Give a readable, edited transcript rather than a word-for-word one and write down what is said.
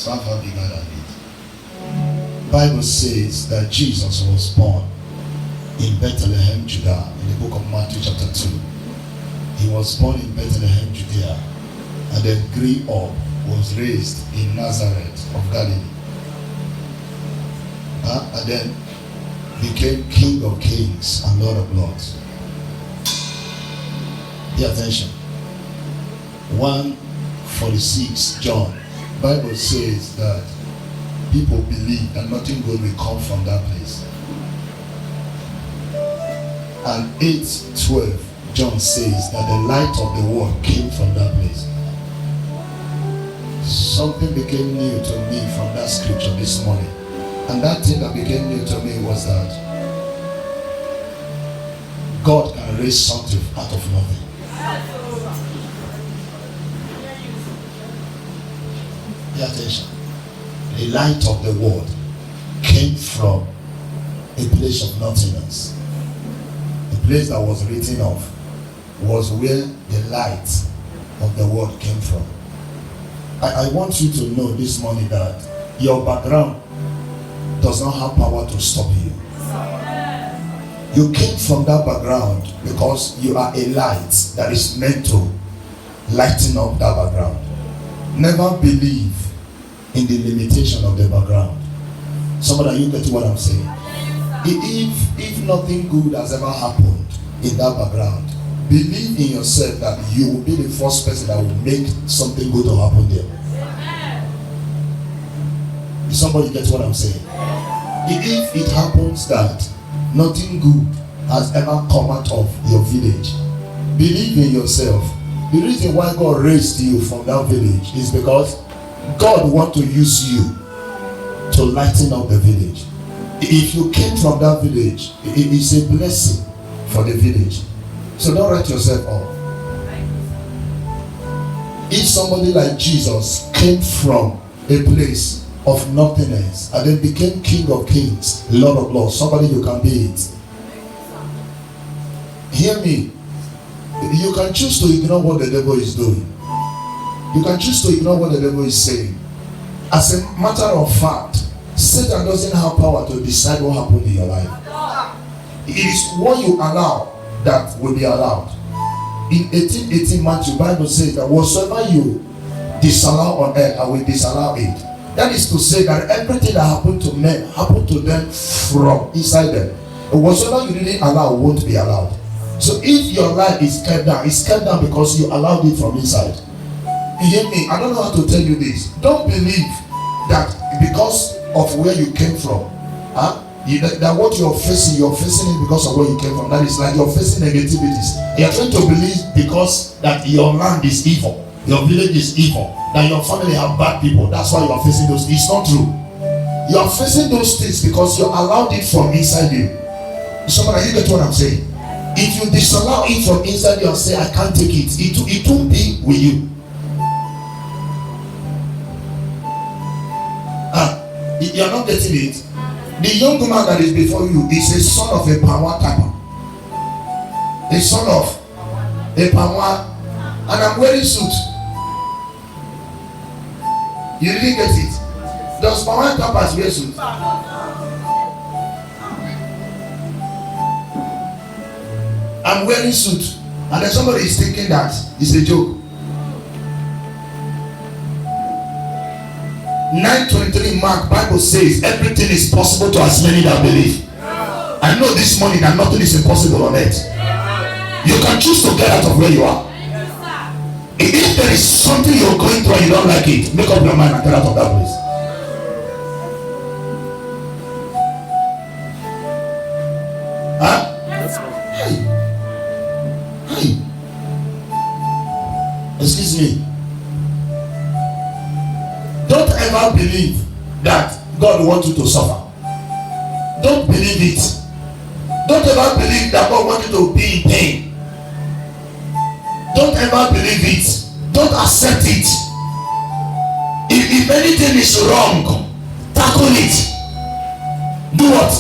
So how bigger than it? Bible says that Jesus was born in Bethlehem, Judah, in the book of Matthew chapter 2. He was born in Bethlehem, Judea, and then grew up, was raised in Nazareth of Galilee. And then became King of Kings and Lord of Lords. Pay attention. 1:46 John. Bible says that people believe that nothing good will come from that place. And 8:12 John says that the light of the world came from that place. Something became new to me from that scripture this morning. And that thing that became new to me was that God can raise something out of nothing. Pay attention. The light of the world came from a place of nothingness. The place that was written of was where the light of the world came from. I want you to know this morning that your background does not have power to stop you. You came from that background because you are a light that is meant to lighten up that background. Never believe in the limitation of the background. Somebody, you get what I'm saying? If nothing good has ever happened in that background, believe in yourself that you will be the first person that will make something good to happen there. Somebody get what I'm saying? If it happens that nothing good has ever come out of your village, believe in yourself. The reason why God raised you from that village is because God wants to use you to lighten up the village. If you came from that village, it is a blessing for the village. So don't write yourself off. If somebody like Jesus came from a place of nothingness and then became King of Kings, Lord of Lords, somebody, you can be it. Hear me. You can choose to ignore what the devil is doing. You can choose to ignore what the devil is saying. As a matter of fact, Satan doesn't have power to decide what happened in your life. It is what you allow that will be allowed. In 18:18 Matthew, Bible says that whatsoever you disallow on earth, I will disallow it. That is to say that everything that happened to men happened to them from inside them. Whatsoever you didn't allow won't be allowed. So if your life is kept down, it's kept down because you allowed it from inside. You hear me? I don't know how to tell you this. Don't believe that because of where you came from, that what you're facing it because of where you came from. That is like you're facing negativities. You're trying to believe because that your land is evil, your village is evil, that your family have bad people. That's why you are facing those. It's not true. You are facing those things because you allowed it from inside you. Somebody, you get what I'm saying? If you disallow it from inside you and say, I can't take it, it won't be with you. You're not getting it. The young man that is before you is a son of a power typer. A son of a power. And I'm wearing suit. You didn't get it. Does power typers wear suit? I'm wearing suit. And then somebody is thinking that it's a joke. 9:23 Mark, Bible says everything is possible to as many that believe. I know this morning that nothing is impossible on earth. You can choose to get out of where you are. If there is something you're going through and you don't like it, make up your mind and get out of that place. Hey. Excuse me. Don't ever believe that God wants you to suffer. Don't believe it. Don't ever believe that God wants you to be in pain. Don't ever believe it. Don't accept it. If anything is wrong, tackle it. Do what?